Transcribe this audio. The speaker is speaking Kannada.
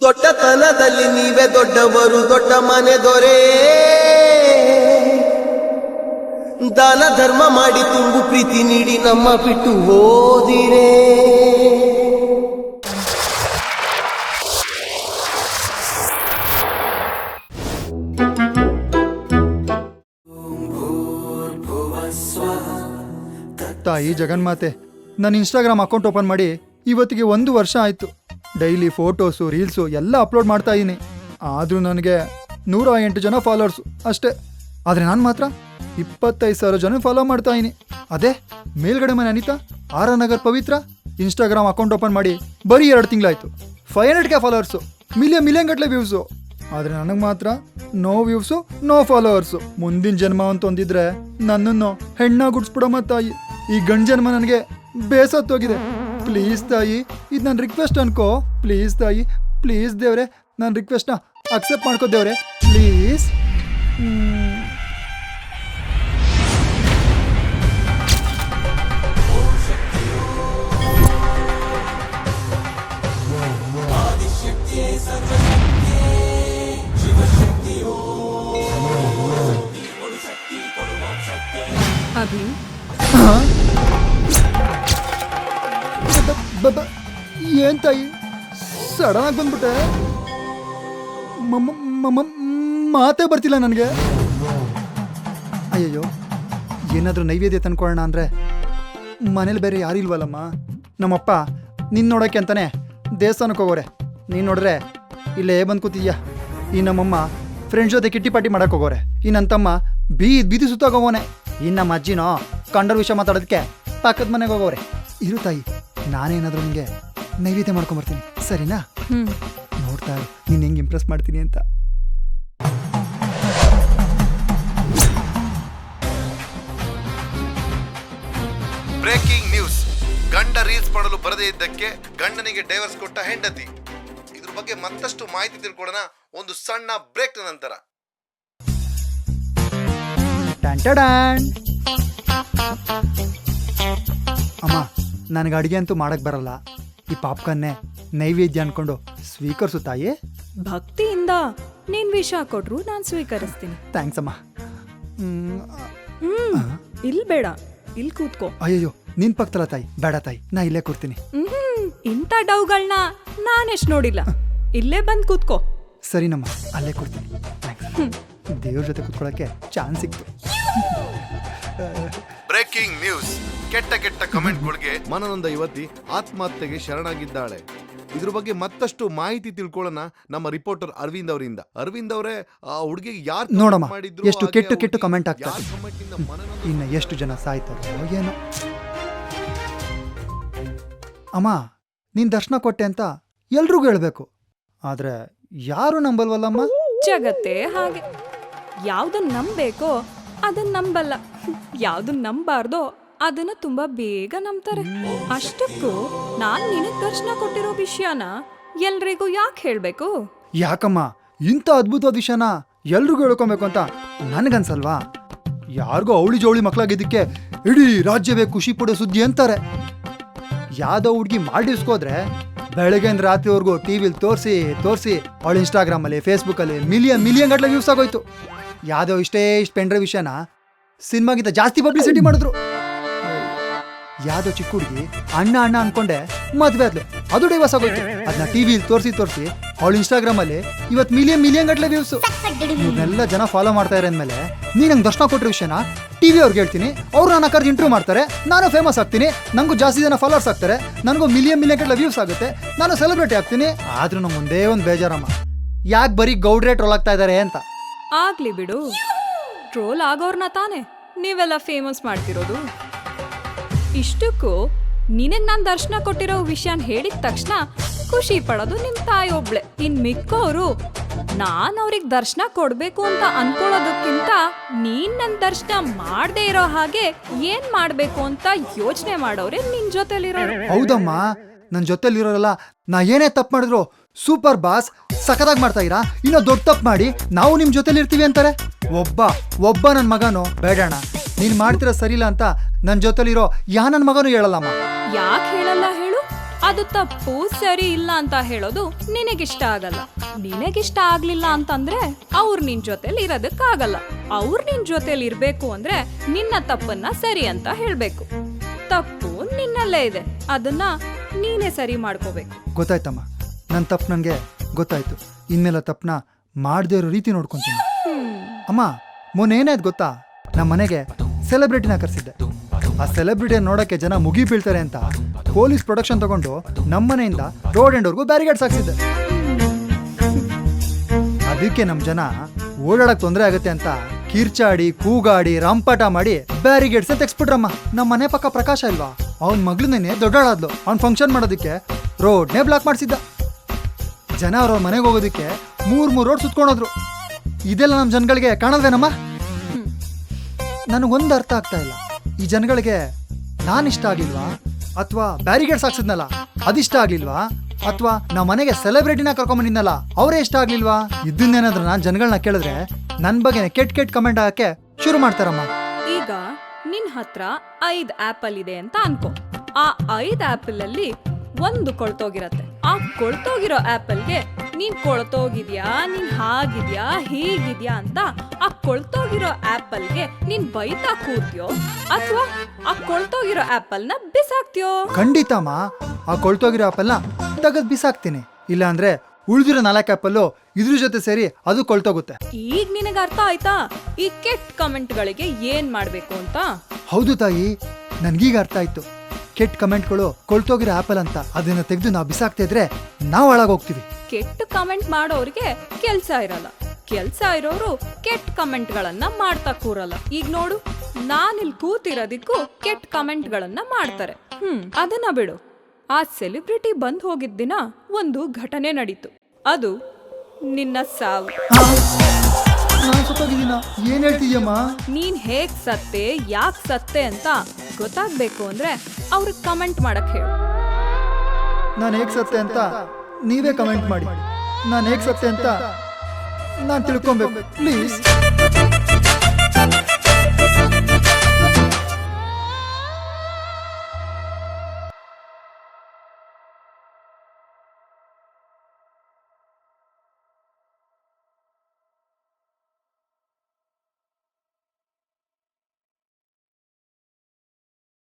ದೊಡ್ಡತನದಲ್ಲಿ ನೀವೇ ದೊಡ್ಡವರು, ದೊಡ್ಡ ಮನೆ ದೊರೆ. ದಾನ ಧರ್ಮ ಮಾಡಿ ತುಂಬು ಪ್ರೀತಿ ನೀಡಿ ನಮ್ಮ ಬಿಟ್ಟು ಹೋದಿರೇ. ತಾಯಿ ಜಗನ್ಮಾತೆ, ನನ್ನ ಇನ್ಸ್ಟಾಗ್ರಾಮ್ ಅಕೌಂಟ್ ಓಪನ್ ಮಾಡಿ ಇವತ್ತಿಗೆ 1 ವರ್ಷ ಆಯಿತು. ಡೈಲಿ ಫೋಟೋಸು ರೀಲ್ಸು ಎಲ್ಲ ಅಪ್ಲೋಡ್ ಮಾಡ್ತಾ ಇದ್ದೀನಿ. ಆದರೂ ನನಗೆ 108 ಜನ ಫಾಲೋವರ್ಸು ಅಷ್ಟೇ. ಆದರೆ ನಾನು ಮಾತ್ರ 25,000 ಜನ ಫಾಲೋ ಮಾಡ್ತಾ ಇದ್ದೀನಿ. ಅದೇ ಮೇಲ್ಗಡೆ ಮನೆ ಅನಿತಾ, ಆರ್ ನಗರ್ ಪವಿತ್ರ ಇನ್ಸ್ಟಾಗ್ರಾಮ್ ಅಕೌಂಟ್ ಓಪನ್ ಮಾಡಿ ಬರೀ 2 ತಿಂಗಳಾಯಿತು. 500K ಫಾಲೋವರ್ಸು, ಮಿಲಿಯನ್ ಗಟ್ಟಲೆ ವ್ಯೂಸು. ಆದರೆ ನನಗೆ ಮಾತ್ರ ನೋ ವ್ಯೂಸು, ನೋ ಫಾಲೋವರ್ಸು. ಮುಂದಿನ ಜನ್ಮ ಅಂತ ಹೊಂದಿದ್ರೆ ನನ್ನನ್ನು ಹೆಣ್ಣಾಗಿ ಗುಡ್ಸ್ಬಿಡಮ್ಮ ತಾಯಿ. ಈ ಗಂಡು ಜನ್ಮ ನನಗೆ ಬೇಸತ್ತೋಗಿದೆ. ಪ್ಲೀಸ್ ತಾಯಿ, ಇದು ನನ್ನ ರಿಕ್ವೆಸ್ಟ್ ಅನ್ಕೋ. ಪ್ಲೀಸ್ ತಾಯಿ, ಪ್ಲೀಸ್ ದೇವ್ರೆ, ನನ್ನ ರಿಕ್ವೆಸ್ಟ್ನ ಅಕ್ಸೆಪ್ಟ್ ಮಾಡ್ಕೋ ದೇವ್ರೆ, ಪ್ಲೀಸ್. ಅಭಿ, ಏನ್ ತಾಯಿ ಸಡನ್ ಆಗಿ ಬಂದ್ಬಿಟ್ಟೆ? ಮಾತೇ ಬರ್ತಿಲ್ಲ ನನಗೆ. ಅಯ್ಯಯ್ಯೋ, ಏನಾದರೂ ನೈವೇದ್ಯ ತಂದ್ಕೊಳ್ಳೋಣ ಅಂದರೆ ಮನೇಲಿ ಬೇರೆ ಯಾರು ಇಲ್ವಲ್ಲಮ್ಮ. ನಮ್ಮಪ್ಪ ನಿನ್ನ ನೋಡೋಕ್ಕೆ ಅಂತಾನೆ ದೇವಸ್ಥಾನಕ್ಕೆ ಹೋಗೋರೆ. ನೀನು ನೋಡ್ರೆ ಇಲ್ಲೇ ಬಂದು ಕೂತಿದ್ಯಾ. ಈ ನಮ್ಮಮ್ಮ ಫ್ರೆಂಡ್ಸ್ ಜೊತೆ ಕಿಟ್ಟಿ ಪಾರ್ಟಿ ಮಾಡಕ್ಕೆ ಹೋಗೋರೆ. ಈ ನನ್ನ ತಮ್ಮ ಬೀದಿ ಸುತ್ತಾಗೋಗೋನೆ. ಇನ್ನು ನಮ್ಮ ಅಜ್ಜಿನೋ ಕಂಡರ ವಿಷಯ ಮಾತಾಡೋದಕ್ಕೆ ಪಕ್ಕದ ಮನೆಗೆ ಹೋಗೋರೆ. ಇರು ತಾಯಿ, ನಾನೇನಾದರೂ ನಿಮಗೆ ನೈವೇದ್ಯ ಮಾಡ್ಕೊಂಬರ್ತೀನಿ, ಸರಿನಾ? ನೋಡ್ತಾ ನೀನು ಹೆಂಗೆ ಇಂಪ್ರೆಸ್ ಮಾಡ್ತೀನಿ ಅಂತ. Breaking news. ಗಂಡ ರೀಲ್ಸ್ ಮಾಡಲು ಬರದೇ ಇದ್ದಕ್ಕೆ ಗಂಡನಿಗೆ ಡೈವರ್ಸ್ ಕೊಟ್ಟ ಹೆಂಡತಿ. ಇದ್ರ ಬಗ್ಗೆ ಮತ್ತಷ್ಟು ಮಾಹಿತಿ ತಿಳ್ಕೊಳ್ಳೋಣ ಒಂದು ಸಣ್ಣ ಬ್ರೇಕ್ ನಂತರ. ಅಮ್ಮ, ನನಗೆ ಅಡುಗೆ ಅಂತೂ ಮಾಡಕ್ಕೆ ಬರಲ್ಲ. ಈ ಪಾಪ್ಕಾರ್ನ್ನೇ ನೈವೇದ್ಯ ಅನ್ಕೊಂಡು ಸ್ವೀಕರಿಸು ತಾಯಿ. ಭಕ್ತಿಯಿಂದ ನೀನ್ ವಿಷ ಕೊಟ್ರು ನಾನು ಸ್ವೀಕರಿಸ್ತೀನಿ. ಥ್ಯಾಂಕ್ಸ್ ಅಮ್ಮ. ಇಲ್ಲಿ ಬೇಡ, ಇಲ್ಲಿ ಕೂತ್ಕೋ. ಅಯ್ಯಯ್ಯೋ, ನಿನ್ ಪಕ್ಕದಲ್ಲ ತಾಯಿ. ಬೇಡ ತಾಯಿ, ನಾ ಇಲ್ಲೇ ಕೂರ್ತೀನಿ. ಇಂಥ ಡೌಗಳನ್ನ ನಾನೆಷ್ಟು ನೋಡಿಲ್ಲ. ಇಲ್ಲೇ ಬಂದು ಕೂತ್ಕೋ. ಸರಿನಮ್ಮ, ಅಲ್ಲೇ ಕೂರ್ತೀನಿ. ದೇವ್ರ ಜೊತೆ ಕೂತ್ಕೊಳ್ಳೋಕ್ಕೆ ಚಾನ್ಸ್ ಸಿಕ್ತು. Breaking news. ಕೆಟ್ಟ ಕಮೆಂಟ್ಗಳಿಗೆ ಮನನೊಂದ ಯುವತಿ ಆತ್ಮಹತ್ಯೆಗೆ ಶರಣಾಗಿದ್ದಾಳೆ. ಇದ್ರ ಬಗ್ಗೆ ಮತ್ತಷ್ಟು ಮಾಹಿತಿ ತಿಳ್ಕೊಳ್ಳೋಣ ನಮ್ಮ ರಿಪೋರ್ಟರ್ ಅರವಿಂದ್ ಅವರಿಂದ. ಅರವಿಂದ್ ಅವರೇ, ಆ ಹುಡುಗಿಗೆ ಯಾರು ನೋಡಮ್ಮ, ಎಷ್ಟು ಕೆಟ್ಟ ಕಮೆಂಟ್ ಆಗ್ತಾರೆ. ಇನ್ನು ಎಷ್ಟು ಜನ ಸಾಯ್ತಾರೋ ಏನೋ. ಅಮ್ಮ, ನೀನ್ ದರ್ಶನ ಕೊಟ್ಟೆ ಅಂತ ಎಲ್ರಿಗೂ ಹೇಳ್ಬೇಕು. ಆದ್ರೆ ಯಾರು ನಂಬಲ್ವಲ್ಲಮ್ಮ. ಜಗತ್ತೇ ಹಾಗೆ. ಯಾವ್ದನ್ನ ನಂಬೇಕೋ ಅದನ್ನ ನಂಬಲ್ಲ, ಯಾವ್ದನ್ನ ನಂಬಾರ್ದೋ ಅದನ್ನ ತುಂಬಾ ಬೇಗ ನಂಬ್ತಾರೆ. ಅಷ್ಟಕ್ಕೂ ನಾನ್ ನಿನಗ್ ದರ್ಶನ ಕೊಟ್ಟಿರೋ ವಿಷಯನ ಎಲ್ರಿಗೂ ಯಾಕೆ ಹೇಳ್ಬೇಕು? ಯಾಕಮ್ಮ ಇಂಥ ಅದ್ಭುತವಾದ ವಿಷಯನ ಎಲ್ರಿಗೂ ಹೇಳ್ಕೊಬೇಕು ಅಂತ ನನಗನ್ಸಲ್ವಾ? ಯಾರಿಗೋ ಅವಳಿ ಜವಳಿ ಮಕ್ಕಳಾಗಿದ್ದಕ್ಕೆ ಇಡೀ ರಾಜ್ಯವೇ ಖುಷಿ ಪಡೋ ಸುದ್ದಿ ಅಂತಾರೆ. ಯಾವ್ದೋ ಹುಡುಗಿ ಮಾಲ್ಡೀವ್ಸ್ಗೋದ್ರೆ ಬೆಳಗ್ಗೆಯಿಂದ ರಾತ್ರಿವರೆಗೂ ಟಿವಿಲಿ ತೋರಿಸಿ ಅವಳು ಇನ್ಸ್ಟಾಗ್ರಾಮಲ್ಲಿ ಫೇಸ್ಬುಕ್ಕಲ್ಲಿ ಮಿಲಿಯನ್ ಗಟ್ಟಲೆ ವ್ಯೂಸ್ ಆಗೋಯ್ತು. ಯಾವುದೋ ಇಷ್ಟು ಪೆಂಡ್ರೆ ವಿಷಯನ ಸಿನಿಮಾಗಿಂತ ಜಾಸ್ತಿ ಪಬ್ಲಿಸಿಟಿ ಮಾಡಿದ್ರು. ಯಾವುದೋ ಚಿಕ್ಕ ಹುಡುಗಿ ಅಣ್ಣ ಅನ್ಕೊಂಡೆ ಮದುವೆ ಆದ್ಲು, ಅದು ಡೈವರ್ಸ್ ಆಗೋಯ್ತು. ಅದನ್ನ ಟಿವಿಲಿ ತೋರಿಸಿ ಅವಳು ಇನ್ಸ್ಟಾಗ್ರಾಮಲ್ಲಿ ಇವತ್ತು ಮಿಲಿಯನ್ ಗಟ್ಟಲೆ ವ್ಯೂಸ್. ಇವನ್ನೆಲ್ಲ ಜನ ಫಾಲೋ ಮಾಡ್ತಾ ಇರೋ ಅಂದಮೇಲೆ ನೀನು ನಂಗೆ ದರ್ಶನ ಕೊಟ್ಟಿರೋ ವಿಷಯನ ಟಿವಿ ಅವ್ರಿಗೆ ಹೇಳ್ತೀನಿ, ಅವ್ರು ನನ್ನ ಕರೆದು ಇಂಟರ್ವ್ಯೂ ಮಾಡ್ತಾರೆ, ನಾನು ಫೇಮಸ್ ಆಗ್ತೀನಿ, ನನಗೂ ಜಾಸ್ತಿ ಜನ ಫಾಲೋವರ್ಸ್ ಆಗ್ತಾರೆ, ನನಗೂ ಮಿಲಿಯನ್ ಗಟ್ಟಲೆ ವ್ಯೂಸ್ ಆಗುತ್ತೆ, ನಾನು ಸೆಲೆಬ್ರಿಟಿ ಆಗ್ತೀನಿ. ಆದ್ರೂ ನಂಗೆ ಒಂದೇ ಒಂದು ಬೇಜಾರಮ್ಮ, ಯಾಕೆ ಬರೀ ಗೌಡ್ರೆ ಟ್ರೋಲ್ ಆಗ್ತಾ ಇದ್ದಾರೆ ಅಂತ. ಆಗ್ಲಿ ಬಿಡು, ಟ್ರೋಲ್ ಆಗೋರ್ನ ತಾನೆ ನೀವೆಲ್ಲ ಫೇಮಸ್ ಮಾಡ್ತಿರೋದು. ಇಷ್ಟಕ್ಕೂ ನಿನಗ್ ನಾನು ದರ್ಶನ ಕೊಟ್ಟಿರೋ ವಿಷಯನ ಹೇಳಿದ ತಕ್ಷಣ ಖುಷಿ ಪಡೋದು ನಿಮ್ ತಾಯಿ ಒಬ್ಳೆ. ಇನ್ ಮಿಕ್ಕೋರು ನಾನ್ ಅವ್ರಿಗೆ ದರ್ಶನ ಕೊಡ್ಬೇಕು ಅಂತ ಅನ್ಕೊಳ್ಳೋದಕ್ಕಿಂತ ನೀನ್ ನನ್ ದರ್ಶನ ಮಾಡದೇ ಇರೋ ಹಾಗೆ ಏನ್ ಮಾಡ್ಬೇಕು ಅಂತ ಯೋಚನೆ ಮಾಡೋರೆ ನಿನ್ ಜೊತೆಲಿರೋರು. ಹೌದಮ್ಮ, ನನ್ನ ಜೊತೆಲಿರೋರಲ್ಲ ನಾ ಏನೇ ತಪ್ಪು ಮಾಡಿದ್ರು ಸೂಪರ್ ಬಾಸ್ ಸಖತ್ತಾಗಿ ಮಾಡ್ತಾ ಇರಾ, ಇನ್ನೂ ದೊಡ್ಡ ತಪ್ಪು ಮಾಡಿ ನಾವು ನಿಮ್ ಜೊತೆಲಿ ಇರ್ತೀವಿ ಅಂತಾರೆ. ಒಬ್ಬ ನನ್ನ ಮಗನು ಬೇಡಣ ನೀನ್ ಮಾಡ್ತಿರೋ ಸರಿಲ್ಲ ಅಂತ ನನ್ನ ಜೊತೆಲಿರೋ ನನ್ನ ಮಗನು ಹೇಳಲ್ಲಮ್ಮ. ಯಾಕೆ ಹೇಳಲ್ಲ ಹೇಳು? ಅದು ತಪ್ಪು ಸರಿ ಇಲ್ಲ ಅಂತ ಹೇಳೋದು ನಿನಗಿಷ್ಟ ಆಗಲ್ಲ. ನಿನಗಿಷ್ಟ ಆಗ್ಲಿಲ್ಲ ಅಂತಂದ್ರೆ ಅವ್ರು ನಿನ್ ಜೊತೆಲಿ ಇರೋದಕ್ಕಾಗಲ್ಲ. ಅವ್ರು ನಿನ್ ಜೊತೆಲಿ ಇರ್ಬೇಕು ಅಂದ್ರೆ ನಿನ್ನ ತಪ್ಪನ್ನ ಸರಿ ಅಂತ ಹೇಳ್ಬೇಕು. ತಪ್ಪು ನಿನ್ನಲ್ಲೇ ಇದೆ, ಅದನ್ನ ನೀನೇ ಸರಿ ಮಾಡ್ಕೋಬೇಕು. ಗೊತ್ತಾಯ್ತಮ್ಮ, ನನ್ನ ತಪ್ಪು ನನಗೆ ಗೊತ್ತಾಯ್ತು. ಇನ್ಮೇಲೆ ತಪ್ಪನ ಮಾಡದೇ ಇರೋ ರೀತಿ ನೋಡ್ಕೊಂತೀನಿ. ಅಮ್ಮ, ಮೊನ್ನೆ ಏನಾಯ್ತು ಗೊತ್ತಾ? ನಮ್ಮ ಮನೆಗೆ ಸೆಲೆಬ್ರಿಟಿನ ಕರೆಸಿದ್ದೆ. ಆ ಸೆಲೆಬ್ರಿಟಿಯ ನೋಡಕ್ಕೆ ಜನ ಮುಗಿ ಬೀಳ್ತಾರೆ ಅಂತ ಪೊಲೀಸ್ ಪ್ರೊಟೆಕ್ಷನ್ ತಗೊಂಡು ನಮ್ಮನೆಯಿಂದ ರೋಡ್ ಎಂಡ್ವರೆಗೂ ಬ್ಯಾರಿಗೇಡ್ಸ್ ಹಾಕ್ಸಿದ್ದೆ. ಅದಕ್ಕೆ ನಮ್ಮ ಜನ ಓಡಾಡಕ್ ತೊಂದರೆ ಆಗುತ್ತೆ ಅಂತ ಕಿರ್ಚಾಡಿ ಕೂಗಾಡಿ ರಂಪಾಟ ಮಾಡಿ ಬ್ಯಾರಿಗೇಡ್ಸ್ ತೆಗ್ಸ್ಬಿಟ್ರಮ್ಮ. ನಮ್ಮ ಮನೆ ಪಕ್ಕ ಪ್ರಕಾಶ ಇಲ್ವಾ, ಅವನ ಮಗಳನ್ನೇ ದೊಡ್ಡಾಳಾದ್ಲು. ಅವ್ನ್ ಫಂಕ್ಷನ್ ಮಾಡೋದಕ್ಕೆ ರೋಡ್ನೇ ಬ್ಲಾಕ್ ಮಾಡಿಸಿದ್ದ. ಜನ ಅವ್ರ ಮನೆಗೆ ಹೋಗೋದಕ್ಕೆ ಮೂರ್ ರೋಡ್ ಸುತ್ಕೊಂಡೋದ್ರು. ಇದೆಲ್ಲ ನಮ್ಮ ಜನಗಳಿಗೆ ಕಾಣಲ್ವೇನಮ್ಮ? ನನಗೊಂದು ಅರ್ಥ ಆಗ್ತಾ ಇಲ್ಲ. ಈ ಜನಗಳಿಗೆ ನಾನಿಷ್ಟ ಆಗ್ಲಿಲ್ವಾ, ಅಥವಾ ಬ್ಯಾರಿಗೇಡ್ಸ್ ಹಾಕ್ಸಿದ್ನಲ್ಲ ಅದಿಷ್ಟ ಆಗ್ಲಿಲ್ವಾ, ಅಥವಾ ನಮ್ಮ ಮನೆಗೆ ಸೆಲೆಬ್ರಿಟಿನ ಕರ್ಕೊಂಬಂದಿದ್ನಲ್ಲ ಅವರೇ ಇಷ್ಟ ಆಗ್ಲಿಲ್ವಾ? ಇದನ್ನೇನಾದ್ರೂ ನಾನು ಜನಗಳನ್ನ ಕೇಳಿದ್ರೆ ನನ್ನ ಬಗ್ಗೆ ಕೆಟ್ಟ ಕಮೆಂಟ್ ಹಾಕಕ್ಕೆ ಶುರು ಮಾಡ್ತಾರಮ್ಮ. ಈಗ ನಿನ್ ಹತ್ರ 5 ಆಪಲ್ ಇದೆ ಅಂತ ಅನ್ಕೋ. ಆ 5 ಆಪಲ್ ಅಲ್ಲಿ ಒಂದು ಕೊಳ್ತೋಗಿರತ್ತೆ. ಆ ಕೊಳ್ತೋಗಿರೋ ಆಪಲ್ಗೆ ನೀನ್ ಕೊಳ್ತೋಗಿದ್ಯಾ, ನೀನ್ ಹಾಗಿದ್ಯಾ ಹೀಗಿದ್ಯಾ ಅಂತ ಆ ಕೊಳ್ತೋಗಿರೋ ಆಪಲ್ಗೆ ನೀನ್ ಬೈತಾ ಕೂರ್ತೀಯೋ, ಅಥವಾ ಆ ಕೊಳ್ತೋಗಿರೋ ಆಪಲ್ನ ಬಿಸಾಕ್ತಿಯೋ? ಖಂಡಿತಮ್ಮ, ಆ ಕೊಳ್ತೋಗಿರೋ ಆಪಲ್ನ ತೆಗೆದು ಬಿಸಾಕ್ತೀನಿ. ಇಲ್ಲ ಅಂದ್ರೆ ಉಳಿದಿರೋ 4 ಆಪಲ್ಲು ಇದ್ರ ಜೊತೆ ಸೇರಿ ಅದು ಕೊಳ್ತೋಗುತ್ತೆ. ಈಗ ನಿನಗೆ ಅರ್ಥ ಆಯ್ತಾ ಈ ಕೆಟ್ಟ ಕಮೆಂಟ್ಗಳಿಗೆ ಏನ್ ಮಾಡ್ಬೇಕು ಅಂತ? ಹೌದು ತಾಯಿ, ನನ್ಗೀಗ ಅರ್ಥ ಆಯ್ತು. ಕೆಟ್ಟ ಕಮೆಂಟ್ಗಳು ಕೊಳ್ತೋಗಿರೋ ಆಪಲ್ ಅಂತ ಅದನ್ನ ತೆಗೆದು ನಾವು ಬಿಸಾಕ್ತಾ ಇದ್ರೆ ನಾವು ಹಾಳಾಗೋಗ್ತೀವಿ. ಕೆಟ್ಟ ಕಮೆಂಟ್ ಮಾಡೋರಿಗೆ ಕೆಲ್ಸ ಇರಲ್ಲ. ಕೆಲ್ಸ ಇರೋರು ಕೆಟ್ಟ ಕಮೆಂಟ್ಗಳನ್ನ ಮಾಡ್ತಾ ಕೂರಲ್ಲ. ಈಗ ನೋಡು, ನಾನಿಲ್ಲಿ ಕೂತಿರೋದಿಕ್ಕೂ ಕೆಟ್ಟ ಕಮೆಂಟ್ಗಳನ್ನ ಮಾಡ್ತಾರೆ. ಅದನ್ನ ಬಿಡು. ಆ ಸೆಲೆಬ್ರಿಟಿ ಬಂದ್ ಹೋಗಿದ್ದ ದಿನ ಒಂದು ಘಟನೆ ನಡೀತು. ಅದು ನಿನ್ನ ಸಾವು. ನಾನು ಸತ್ತೋಗಿದ್ದೀನ? ಏನ್ ಹೇಳ್ತಿದ್ಯಮ್ಮ? ನೀನ್ ಹೇಗ್ ಸತ್ತೆ, ಯಾಕೆ ಸತ್ತೆ ಅಂತ ಗೊತ್ತಾಗ್ಬೇಕು ಅಂದ್ರೆ ಅವ್ರಿಗೆ ಕಮೆಂಟ್ ಮಾಡಕ್ ಹೇಳು. ನಾನು ಹೇಗ್ ಸತ್ತೆ ಅಂತ ನೀವೇ ಕಮೆಂಟ್ ಮಾಡಿ. ನಾನು ಹೇಗ್ ಸತ್ತೆ ಅಂತ ನಾನು ತಿಳ್ಕೊಬೇಕು ಪ್ಲೀಸ್.